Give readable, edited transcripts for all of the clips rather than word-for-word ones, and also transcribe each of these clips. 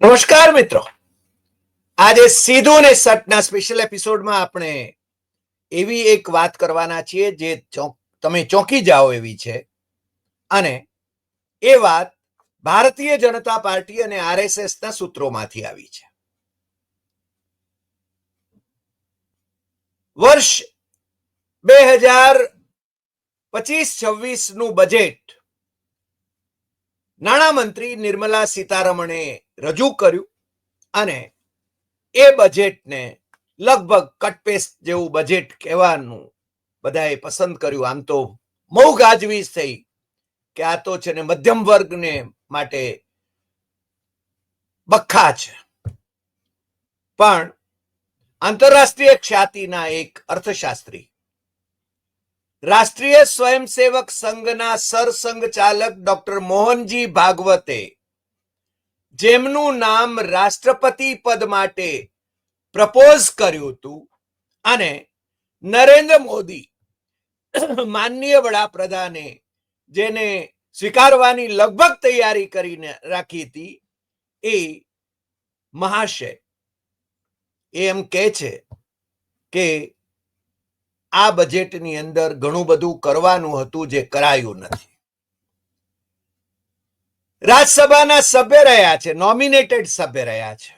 નમસ્કાર મિત્રો, આજે સીધું ને સટના સ્પેશિયલ એપિસોડમાં આપણે એવી એક વાત કરવાના છીએ જે તમે ચોંકી જાઓ એવી છે. અને એ વાત ભારતીય જનતા પાર્ટી અને આરએસએસના સૂત્રોમાંથી આવી છે. વર્ષ 2025-26 નું બજેટ નાણામંત્રી નિર્મલા સીતારમણે રજૂ કર્યું અને એ બજેટને લગભગ કટપેસ્ટ જેવું બજેટ કહેવાનું બધાએ પસંદ કર્યું. આમ તો બહુ ગાજવીજ થઈ કે આ તો છે ને મધ્યમ વર્ગને માટે બખ્ખા છે. પણ આંતરરાષ્ટ્રીય ખ્યાતિના એક અર્થશાસ્ત્રી, રાષ્ટ્રીય સ્વયંસેવક સંઘના સરસંઘચાલક ડોક્ટર મોહનજી ભાગવતે, જેમનું નામ રાષ્ટ્રપતિ પદ માટે પ્રપોઝ કર્યું હતું અને નરેન્દ્ર મોદી માનનીય વડાપ્રધાને જેને સ્વીકારવાની લગભગ તૈયારી કરીને રાખી હતી, એ મહાશય એમ કહે છે કે આ બજેટની અંદર ઘણું બધું કરવાનું હતું જે કરાયું નથી. રાજ્યસભાના સભ્ય રહ્યા છે, નોમિનેટેડ સભ્ય રહ્યા છે,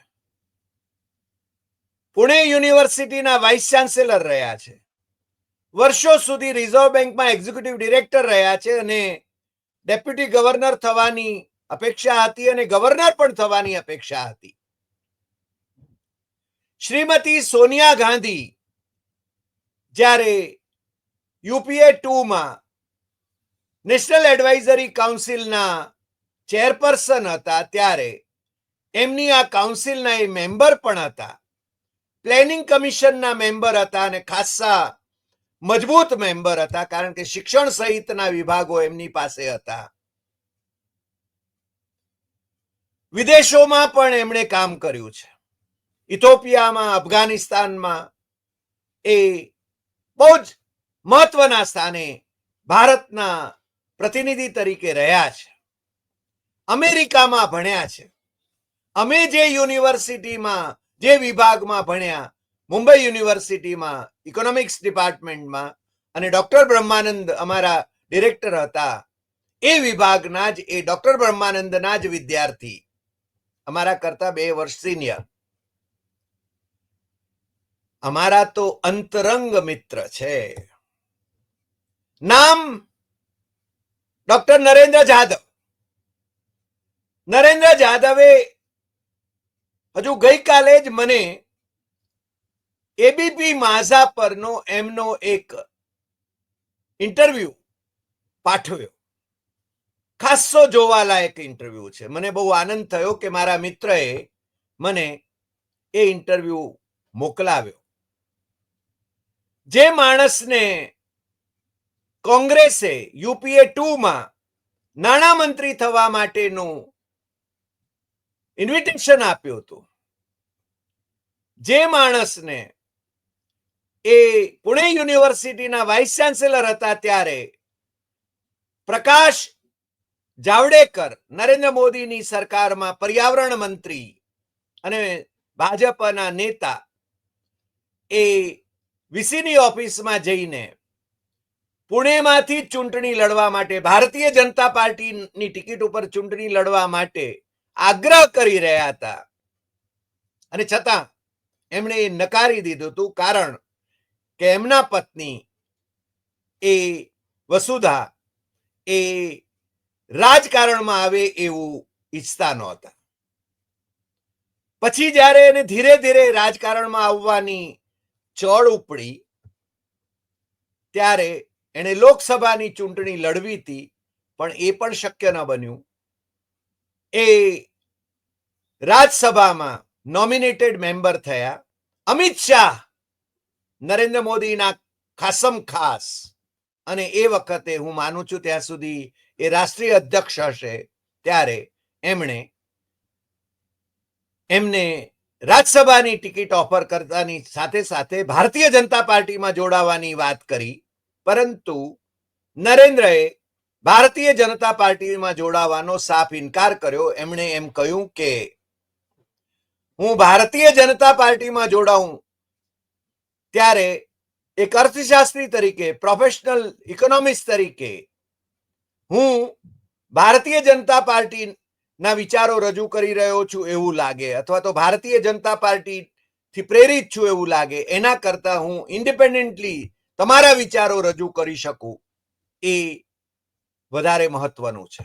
પુણે યુનિવર્સિટીના વાઇસ ચાન્સેલર રહ્યા છે, વર્ષો સુધી રિઝર્વ બેંકમાં એક્ઝિક્યુટિવ ડિરેક્ટર રહ્યા છે અને ડેપ્યુટી ગવર્નર થવાની અપેક્ષા હતી અને ગવર્નર પણ થવાની અપેક્ષા હતી. શ્રીમતી સોનિયા ગાંધી જ્યારે યુપીએ 2માં નેશનલ એડવાઇઝરી કાઉન્સિલના ચેરપર્સન હતા ત્યારે એમની આ કાઉન્સિલના એ મેમ્બર પણ હતા, પ્લેનિંગ કમિશનના મેમ્બર હતા અને ખાસા મજબૂત મેમ્બર હતા, કારણ કે શિક્ષણ સહિતના વિભાગો એમની પાસે હતા. વિદેશોમાં પણ એમણે કામ કર્યું છે. ઇથોપિયામાં, અફઘાનિસ્તાનમાં એ બહુ જ મહત્વના સ્થાને ભારતના પ્રતિનિધિ તરીકે રહ્યા છે. અમેરિકામાં ભણ્યા છે. અમે જે યુનિવર્સિટીમાં, જે વિભાગમાં ભણ્યા, મુંબઈ યુનિવર્સિટીમાં ઇકોનોમિક્સ ડિપાર્ટમેન્ટમાં, અને ડોક્ટર બ્રહ્માનંદ અમારા ડિરેક્ટર હતા, એ વિભાગના જ એ ડોક્ટર બ્રહ્માનંદના જ વિદ્યાર્થી, અમારા કરતા 2 વર્ષ સિનિયર, અમારા તો અંતરંગ મિત્ર છે. નામ ડોક્ટર નરેન્દ્ર જાદવ. નરેન્દ્ર જાદવે હજુ ગઈકાલે જ મને એબીપી માઝા પરનો એમનો એક ઇન્ટરવ્યુ પાઠવ્યો. ખાસો જોવાલાયક ઇન્ટરવ્યુ છે. મને બહુ આનંદ થયો કે મારા મિત્રએ મને એ ઇન્ટરવ્યુ મોકલાવ્યો. જે માણસને કોંગ્રેસે યુપીએ 2માં નાણામંત્રી થવા માટેનું ઇન્વિટેશન આપ્યું હતું, જે માણસને એ પુણે યુનિવર્સિટીના વાઇસ ચાન્સેલર હતા ત્યારે પ્રકાશ જાવડેકર નરેન્દ્ર મોદીની સરકારમાં પર્યાવરણ મંત્રી અને ભાજપના નેતા, એ વીસીની ઓફિસમાં જઈને પુણેમાંથી ચૂંટણી લડવા માટે, ભારતીય જનતા પાર્ટીની ટિકિટ ઉપર ચૂંટણી લડવા માટે આગ્રહ કરી રહ્યા હતા અને છતાં એમણે એ નકારી દીધું હતું, કારણ કે એમના પત્ની એ વસુધા એ રાજકારણમાં આવે એવું ઈચ્છતા નહોતા. પછી જ્યારે એને ધીરે ધીરે રાજકારણમાં આવવાની ચળ ઉપડી ત્યારે એણે લોકસભાની ચૂંટણી લડવી હતી, પણ એ પણ શક્ય ન બન્યું. એ રાજ્યસભામાં નોમિનેટેડ મેમ્બર થયા. અમિત શાહ નરેન્દ્ર મોદીના ખાસમ ખાસ, અને એ વખતે હું માનું છું ત્યાં સુધી એ રાષ્ટ્રીય અધ્યક્ષ હશે, ત્યારે એમને રાજ્યસભાની ટિકિટ ઓફર કરતાની સાથે સાથે ભારતીય જનતા પાર્ટીમાં જોડાવાની વાત કરી. પરંતુ નરેન્દ્રએ ભારતીય જનતા પાર્ટીમાં જોડાવાનો સાફ ઇનકાર કર્યો. એમણે એમ કહ્યું કે હું ભારતીય જનતા પાર્ટીમાં જોડાઉં ત્યારે એક અર્થશાસ્ત્રી તરીકે, પ્રોફેશનલ ઇકોનોમિસ્ટ તરીકે હું ભારતીય જનતા પાર્ટીના વિચારો રજૂ કરી રહ્યો છું એવું લાગે, અથવા તો ભારતીય જનતા પાર્ટીથી પ્રેરિત છું એવું લાગે, એના કરતા હું ઇન્ડિપેન્ડન્ટલી તમારા વિચારો રજૂ કરી શકું એ વધારે મહત્વનું છે.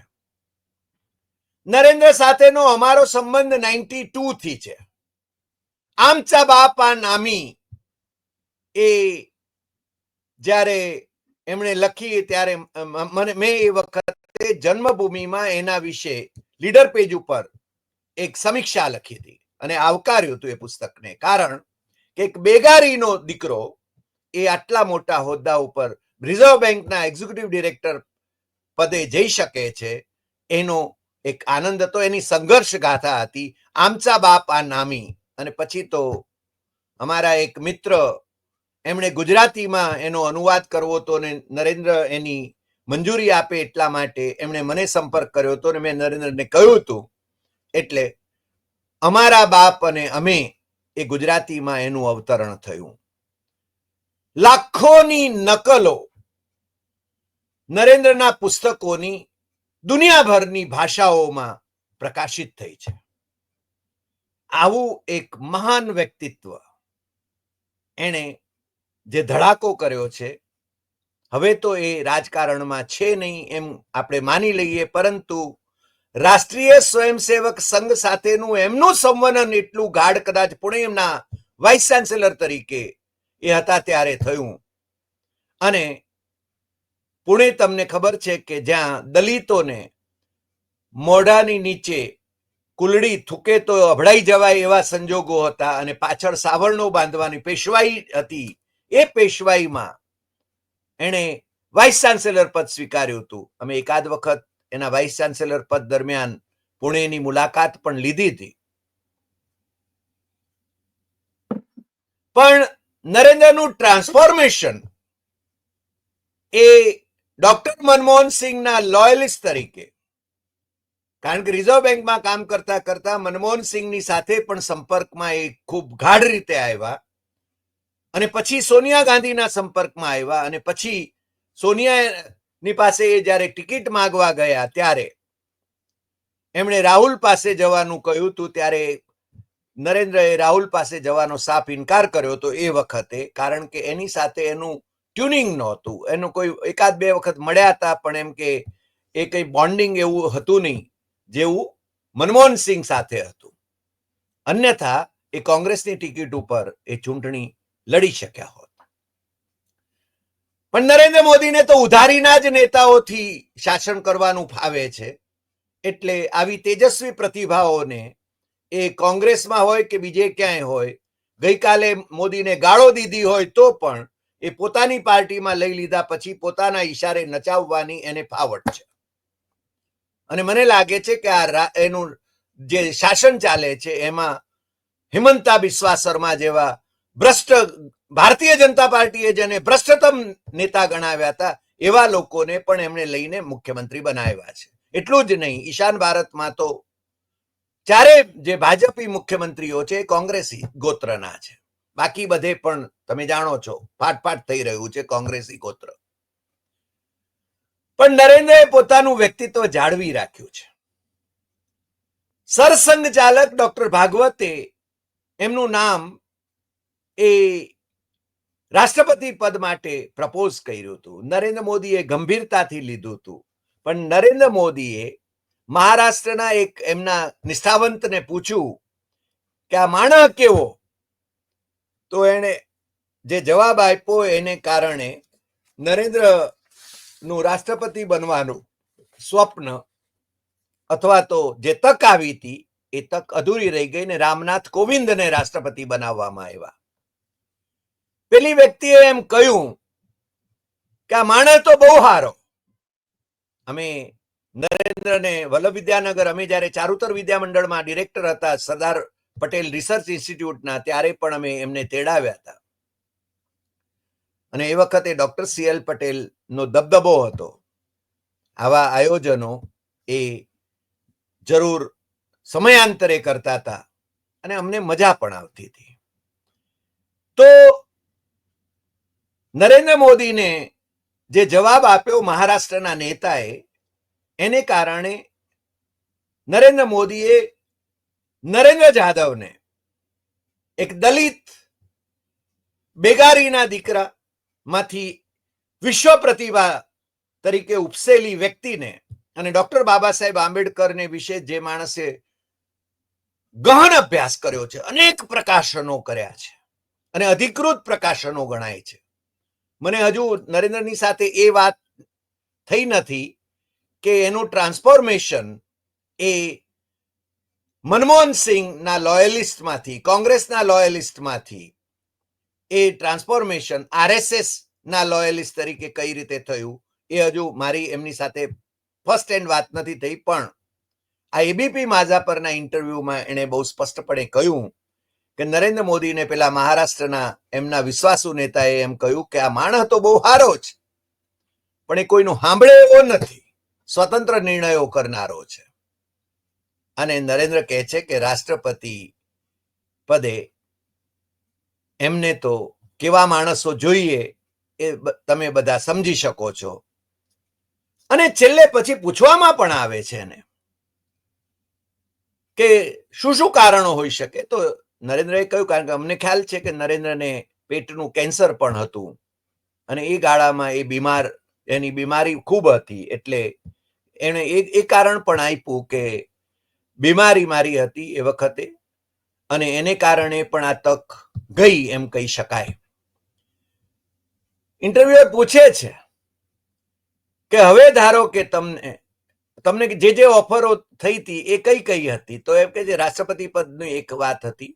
નરેન્દ્ર સાથેનો અમારો સંબંધ 92 થી છે. આમચા બાપા નામી એ જ્યારે એમણે લખી ત્યારે મેં એ વખતે જન્મભૂમિમાં એના વિશે લીડર પેજ ઉપર એક સમીક્ષા લખી હતી અને આવકાર્યું હતું એ પુસ્તકને. કારણ કે એક બેગારીનો દીકરો એ આટલા મોટા હોદ્દા ઉપર રિઝર્વ બેંકના એક્ઝિક્યુટિવ ડિરેક્ટર પદે જઈ શકે છે એનો એક આનંદ હતો. એની સંઘર્ષ ગાથા હતી આમચા બાપ આ નામી. અને પછી તો અમારા એક મિત્ર એમણે ગુજરાતીમાં એનો અનુવાદ કરવો હતો અને નરેન્દ્ર એની મંજૂરી આપે એટલા માટે એમણે મને સંપર્ક કર્યો હતો અને મેં નરેન્દ્રને કહ્યું હતું. એટલે અમારા બાપ અને અમે એ ગુજરાતીમાં એનું અવતરણ થયું. લાખોની નકલો નરેન્દ્રના પુસ્તકોની દુનિયાભરની ભાષાઓમાં પ્રકાશિત થઈ છે. આવું એક મહાન વ્યક્તિત્વ એણે જે ધડાકો કર્યો છે, હવે તો એ રાજકારણમાં છે નહીં એમ આપણે માની લઈએ, પરંતુ રાષ્ટ્રીય સ્વયંસેવક સંઘ સાથેનું એમનું સંવનન એટલું ગાઢ કદાચ પુણેના વાઇસ ચાન્સેલર તરીકે એ હતા ત્યારે થયું. અને પુણે તમને ખબર છે કે જ્યાં દલિતોને મોઢાની નીચે કુલડી થૂકે તો અભડાઈ જવાય એવા સંજોગો હતા અને પાછળ સાવરણો બાંધવાની પેશવાઈ હતી. એ પેશવાઈમાં એણે વાઇસ ચાન્સેલર પદ સ્વીકાર્યું હતું. અમે એકાદ વખત એના વાઇસ ચાન્સેલર પદ દરમિયાન પુણેની મુલાકાત પણ લીધી હતી. પણ નરેન્દ્રનું ટ્રાન્સફોર્મેશન એ ડોક્ટર મનમોહન સિંહના લોયલિસ્ટ તરીકે, કારણ કે રિઝર્વ બેંકમાં કામ કરતા કરતા મનમોહન સિંહની સાથે પણ સંપર્કમાં એ ખૂબ ગાઢ રીતે આવ્યા અને પછી સોનિયા ગાંધીના સંપર્કમાં આવ્યા અને પછી સોનિયાની પાસે એ જ્યારે ટિકિટ માંગવા ગયા ત્યારે એમણે રાહુલ પાસે જવાનું કહ્યું હતું. ત્યારે નરેન્દ્રએ રાહુલ પાસે જવાનો સાફ ઇનકાર કર્યો હતો એ વખતે, કારણ કે એની સાથે એનું ટ્યુનિંગ નહોતું. એનું કોઈ એકાદ બે વખત મળ્યા હતા પણ એમ કે એ કઈ બોન્ડિંગ એવું હતું નહીં જેવું મનમોહન સિંહ સાથે હતું. અન્યથા એ કોંગ્રેસની ટિકિટ ઉપર એ ચૂંટણી લડી શક્યા હોત. પણ નરેન્દ્ર મોદીને તો ઉધારીના જ નેતાઓથી શાસન કરવાનું ફાવે છે. એટલે આવી તેજસ્વી પ્રતિભાઓને એ કોંગ્રેસમાં હોય કે બીજે ક્યાંય હોય, ગઈકાલે મોદીને ગાળો દીધી હોય તો પણ એ પોતાની પાર્ટીમાં લઈ લીધા પછી પોતાના ઈશારે નચાવવાની એને ફાવટ છે. અને મને લાગે છે કે આ એનું જે શાસન ચાલે છે એમાં હિમંતા બિસ્વા શર્મા જેવા ભ્રષ્ટ, ભારતીય જનતા પાર્ટીએ જેને ભ્રષ્ટતમ નેતા ગણાવ્યા હતા એવા લોકોને પણ એમણે લઈને મુખ્યમંત્રી બનાવ્યા છે. એટલું જ નહીં, ઈશાન ભારતમાં તો ચારે જે ભાજપી મુખ્યમંત્રીઓ છે એ કોંગ્રેસી ગોત્રના છે. બાકી બધે પણ તમે જાણો છો ફાટફાટ થઈ રહ્યું છે કોંગ્રેસી ગોત્ર. પણ નરેન્દ્રએ પોતાનું વ્યક્તિત્વ જાળવી રાખ્યું છે. સરસંઘ ચાલક ડોક્ટર ભાગવતે એમનું નામ એ રાષ્ટ્રપતિ પદ માટે પ્રપોઝ કર્યું હતું. નરેન્દ્ર મોદીએ ગંભીરતાથી લીધું હતું. પણ નરેન્દ્ર મોદીએ મહારાષ્ટ્રના એક એમના નિષ્ઠાવંતને પૂછ્યું કે આ માણસ કેવો, તો એને જે જવાબ આપ્યો એને કારણે નરેન્દ્રનું રાષ્ટ્રપતિ બનવાનું સ્વપ્ન અથવા તો જે તક આવી હતી એ તક અધૂરી રહી ગઈ ને રામનાથ કોવિંદને રાષ્ટ્રપતિ બનાવવામાં આવ્યા. પેલી વ્યક્તિએ એમ કહ્યું કે આ માણસ તો બહુ સારો. અમે નરેન્દ્રને વલ્લભ વિદ્યાનગર, અમે જયારે ચારુતર વિદ્યામંડળમાં ડિરેક્ટર હતા સરદાર પટેલ રિસર્ચ ઇન્સ્ટિટ્યૂટના, ત્યારે પણ અમે એમને તેડાવ્યા હતા. અને એ વખતે ડોક્ટર CL પટેલનો દબદબો હતો. આવા આયોજનો એ જરૂર સમયાંતરે કરતા હતા અને અમને મજા પણ આવતી હતી. તો નરેન્દ્ર મોદીને જે જવાબ આપ્યો મહારાષ્ટ્રના નેતાએ, એને કારણે નરેન્દ્ર મોદીએ નરેન્દ્ર જાધવને, એક દલિત બેગારીના દીકરામાંથી વિશ્વ પ્રતિભા તરીકે ઉપસેલી વ્યક્તિને અને ડોક્ટર બાબા સાહેબ આંબેડકરને વિશે જે માણસે ગહન અભ્યાસ કર્યો છે, અનેક પ્રકાશનો કર્યા છે અને અધિકૃત પ્રકાશનો ગણાય છે. મને હજુ નરેન્દ્રની સાથે એ વાત થઈ નથી કે એનું ટ્રાન્સફોર્મેશન એ મનમોહન સિંહના લોયલિસ્ટમાંથી, કોંગ્રેસના લોયલિસ્ટમાંથી એ ટ્રાન્સફોર્મેશન આરએસએસ ના લોયલિસ્ટ તરીકે કઈ રીતે થયું એ હજુ મારી એમની સાથે ફર્સ્ટ હેન્ડ વાત નથી થઈ. પણ આ એબીપી માઝા પરના ઇન્ટરવ્યુમાં એણે બહુ સ્પષ્ટપણે કહ્યું કે નરેન્દ્ર મોદીને પેલા મહારાષ્ટ્રના એમના વિશ્વાસુ નેતાએ એમ કહ્યું કે આ માણસ તો બહુ સારો છે, પણ એ કોઈનું સાંભળે એવો નથી, સ્વતંત્ર નિર્ણયો કરનારો છે. અને નરેન્દ્ર કહે છે કે રાષ્ટ્રપતિ પદે એમને તો કેવા માણસો જોઈએ એ તમે બધા સમજી શકો છો. અને છેલ્લે પછી પૂછવામાં પણ આવે છે એને કે શું શું કારણો હોઈ શકે. તો નરેન્દ્રએ કહ્યું, કારણ કે અમને ખ્યાલ છે કે નરેન્દ્રને પેટનું કેન્સર પણ હતું અને એ ગાળામાં એ બીમાર, એની બીમારી ખૂબ હતી, એટલે એણે એ કારણ પણ આપ્યું કે બીમારી મારી હતી એ વખતે અને એને કારણે પણ આ તક ગઈ એમ કહી શકાય. ઇન્ટરવ્યુઅર પૂછે છે કે હવે ધારો કે તમને જે ઓફરો થઈ હતી એ કઈ કઈ હતી, તો એમ કે જે રાષ્ટ્રપતિ પદની એક વાત હતી,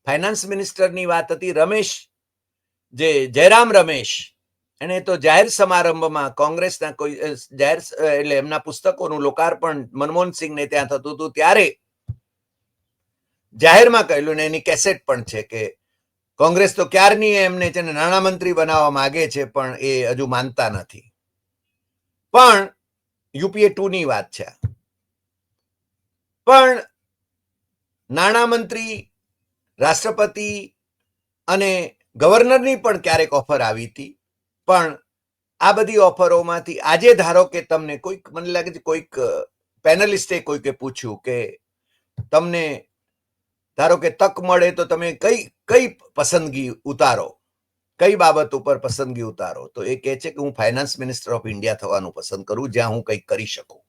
ફાઇનાન્સ મિનિસ્ટરની વાત હતી, રમેશ જે જયરામ રમેશ એને તો જાહેર સમારંભમાં કોંગ્રેસના કોઈ જાહેર એટલે એમના પુસ્તકોનું લોકાર્પણ મનમોહન સિંહને ત્યાં થતું હતું ત્યારે જાહેરમાં કહેલું ને એની કેસેટ પણ છે કે કોંગ્રેસ તો ક્યારની એમને છે ને નાણામંત્રી બનાવવા માંગે છે પણ એ હજુ માનતા નથી. પણ યુપીએ 2 ની વાત છે. પણ નાણામંત્રી, રાષ્ટ્રપતિ અને ગવર્નરની પણ ક્યારેક ઓફર આવી હતી. પણ આ બધી ઓફરોમાંથી આજે ધારો કે તમને કોઈક, મને લાગે છે કોઈક પેનલિસ્ટે કોઈકે પૂછ્યું કે તમને ધારો કે તક મળે તો તમે કઈ પસંદગી ઉતારો, કઈ બાબત ઉપર પસંદગી ઉતારો, તો એ કહે છે કે હું ફાઇનાન્સ મિનિસ્ટર ઓફ ઇન્ડિયા થવાનું પસંદ કરું, જ્યાં હું કંઈક કરી શકું.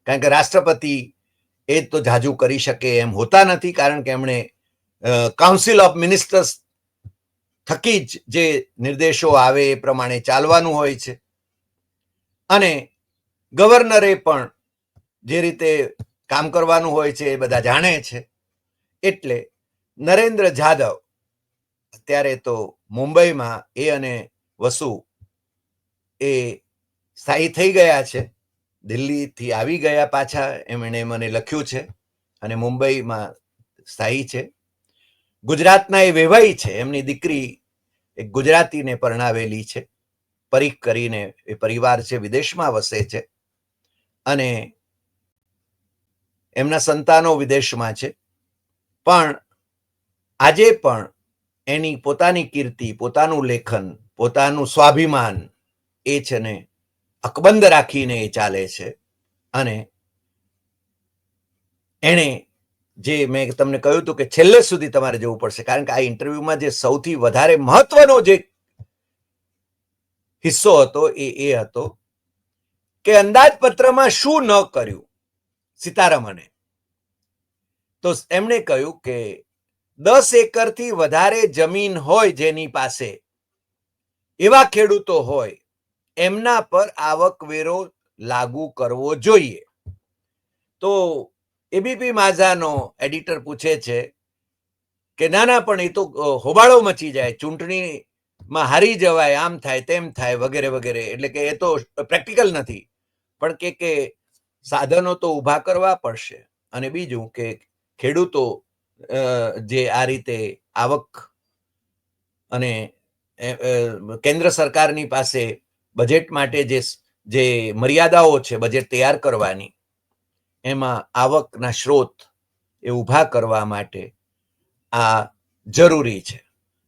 કારણ કે રાષ્ટ્રપતિ એ તો જાજુ કરી શકે એમ હોતા નથી, કારણ કે એમણે કાઉન્સિલ ઓફ મિનિસ્ટર્સ થકી જ જે નિર્દેશો આવે એ પ્રમાણે ચાલવાનું હોય છે અને ગવર્નરે પણ જે રીતે કામ કરવાનું હોય છે એ બધા જાણે છે. એટલે નરેન્દ્ર જાધવ અત્યારે તો મુંબઈમાં એ અને વસુ એ સ્થાયી થઈ ગયા છે, દિલ્હીથી આવી ગયા પાછા, એમ એણે મને લખ્યું છે, અને મુંબઈમાં સ્થાયી છે. ગુજરાતના એ વેવાઈ છે, એમની દીકરી એક ગુજરાતીને પરણાવેલી છે, પરીખ કરીને એ પરિવાર છે, વિદેશમાં વસે છે અને એમના સંતાનો વિદેશમાં છે. પણ આજે પણ એની પોતાની કીર્તિ, પોતાનું લેખન, પોતાનું સ્વાભિમાન એ છે ને અકબંધ રાખીને એ ચાલે છે. અને એણે જે મેં તમને કહ્યું હતું કે છેલ્લે સુધી તમારે જવું પડશે, કારણ કે આ ઇન્ટરવ્યુમાં જે સૌથી વધારે મહત્વનો જે હિસ્સો હતો એ હતો કે અંદાજપત્રમાં શું ન કર્યું સીતારમણે. તો એમણે કહ્યું કે 10 એકરથી વધારે જમીન હોય જેની પાસે, એવા ખેડૂતો હોય એમના પર આવકવેરો લાગુ કરવો જોઈએ. તો એબીપી માઝાનો એડિટર પૂછે છે કે ના પણ એ તો હોબાળો મચી જાય, ચૂંટણીમાં હારી જવાય, આમ થાય તેમ થાય વગેરે વગેરે, એટલે કે એ તો પ્રેક્ટિકલ નથી. પણ કે સાધનો તો ઊભા કરવા પડશે. અને બીજું કે ખેડૂતો જે આ રીતે આવક અને કેન્દ્ર સરકારની પાસે બજેટ માટે જે મર્યાદાઓ છે બજેટ તૈયાર કરવાની, એમાં આવકના સ્ત્રોત એ ઊભા કરવા માટે આ જરૂરી છે.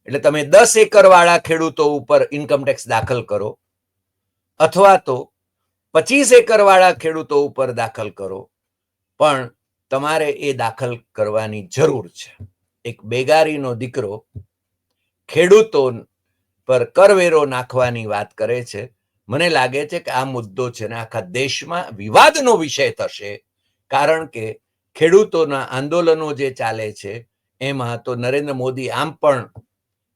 એટલે તમે 10 એકર વાળા ખેડૂતો ઉપર ઇન્કમટેક્સ દાખલ કરો અથવા તો 25 એકર વાળા ખેડૂતો ઉપર દાખલ કરો, પણ તમારે એ દાખલ કરવાની જરૂર છે. એક બેગારીનો દીકરો ખેડૂતો પર કરવેરો નાખવાની વાત કરે છે. મને લાગે છે કે આ મુદ્દો છે ને આખા દેશમાં વિવાદનો વિષય થશે, કારણ કે ખેડૂતોના આંદોલનો જે ચાલે છે એમાં તો નરેન્દ્ર મોદી આમ પણ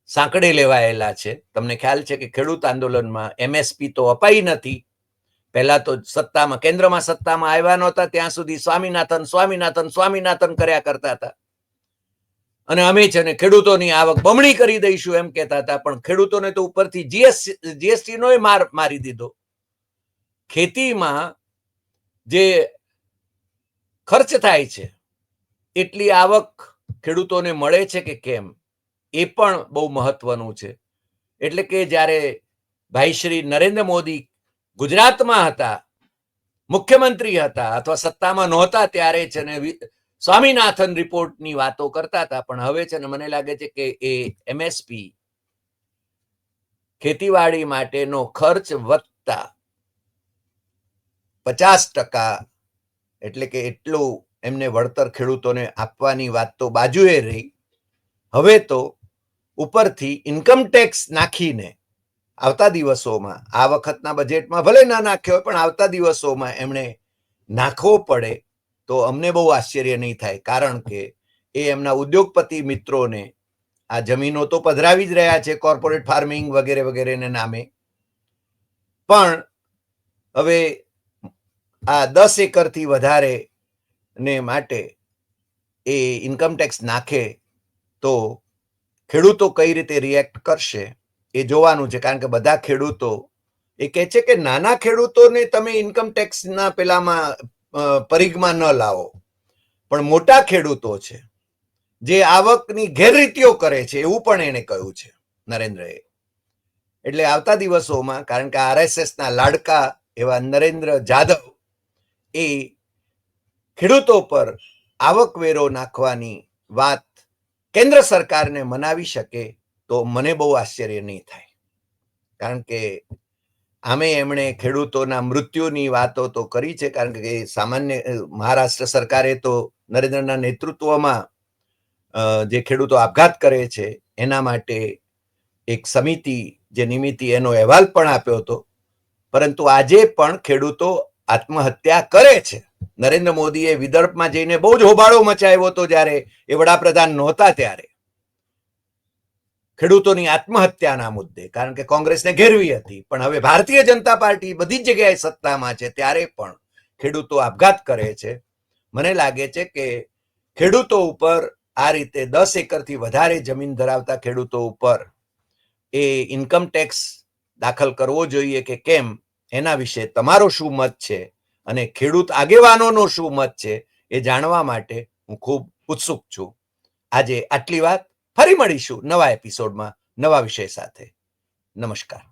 સાંકળે લેવાયેલા છે. તમને ખ્યાલ છે કે ખેડૂત આંદોલનમાં MSP તો અપાઈ નથી. પહેલા તો સત્તામાં, કેન્દ્રમાં સત્તામાં આવ્યા નહોતા ત્યાં સુધી સ્વામિનાથન સ્વામિનાથન સ્વામિનાથન કર્યા કરતા હતા, અને અમે છે ને ખેડૂતોની આવક બમણી કરી દઈશું એમ કહેતા હતા. પણ ખેડૂતોને તો ઉપરથી GST નો માર મારી દીધો. ખેતીમાં જે ખર્ચ થાય છે એટલી આવક ખેડૂતોને મળે છે કે કેમ, એ પણ બહુ મહત્વનું છે. એટલે કે જ્યારે ભાઈ શ્રી નરેન્દ્ર મોદી ગુજરાતમાં હતા, મુખ્યમંત્રી હતા અથવા સત્તામાં નહોતા, ત્યારે છે ને સ્વામિનાથન રિપોર્ટની વાતો કરતા હતા. પણ હવે છે ને મને લાગે છે કે એ MSP ખેતીવાડી માટેનો ખર્ચ વધતા 50%, એટલે કે એટલું એમને વળતર ખેડૂતોને આપવાની વાત તો બાજુએ રહી. હવે તો ઉપરથી ઇન્કમટેક્સ નાખીને આવતા દિવસોમાં, આ વખતના બજેટમાં ભલે ના નાખ્યો પણ આવતા દિવસોમાં એમણે નાખવો પડે તો અમને બહુ આશ્ચર્ય નહીં થાય, કારણ કે એ એમના ઉદ્યોગપતિ મિત્રોને આ જમીનો તો પધરાવી જ રહ્યા છે કોર્પોરેટ ફાર્મિંગ વગેરે વગેરેને નામે. પણ હવે આ 10 એકરથી વધારે ને માટે એ ઇન્કમટેક્સ નાખે તો ખેડૂતો કઈ રીતે રિએક્ટ કરશે એ જોવાનું છે. કારણ કે બધા ખેડૂતો એ કહે છે કે નાના ખેડૂતોને તમે ઇન્કમટેક્સના પેલામાં પરિઘમાં ન લાવો, પણ મોટા ખેડૂતો છે જે આવકની ગેરરીતિઓ કરે છે એવું પણ એને કહ્યું છે નરેન્દ્રએ. એટલે આવતા દિવસોમાં, કારણ કે RSSના લાડકા એવા નરેન્દ્ર જાદવ એ ખેડૂતો પર આવકવેરો નાખવાની વાત કેન્દ્ર સરકારને મનાવી શકે તો મને બહુ આશ્ચર્ય નહીં થાય. કારણ કે આમે એમણે ખેડૂતોના મૃત્યુની વાતો તો કરી છે, કારણ કે સામાન્ય મહારાષ્ટ્ર સરકારે તો નરેન્દ્રના નેતૃત્વમાં જે ખેડૂતો આપઘાત કરે છે એના માટે એક સમિતિ જે નિમિત્તિ એનો અહેવાલ પણ આપ્યો હતો. પરંતુ આજે પણ ખેડૂતો આત્મહત્યા કરે છે. નરેન્દ્ર મોદીએ વિદર્ભમાં જઈને બહુ જ હોબાળો મચાવ્યો હતો જ્યારે એ વડાપ્રધાન નહોતા ત્યારે, ખેડૂતોની આત્મહત્યાના મુદ્દે, કારણ કે કોંગ્રેસને ઘેરવી હતી. પણ હવે ભારતીય જનતા પાર્ટી બધી જ જગ્યાએ સત્તામાં છે ત્યારે પણ ખેડૂતો આપઘાત કરે છે. મને લાગે છે કે ખેડૂતો ઉપર આ રીતે 10 એકરથી વધારે જમીન ધરાવતા ખેડૂતો ઉપર એ ઇન્કમટેક્સ દાખલ કરવો જોઈએ કે કેમ, એના વિશે તમારો શું મત છે અને ખેડૂત આગેવાનોનો શું મત છે એ જાણવા માટે હું ખૂબ ઉત્સુક છું. આજે આટલી વાત. ફરી મળીશું નવા એપિસોડમાં નવા વિષય સાથે. નમસ્કાર.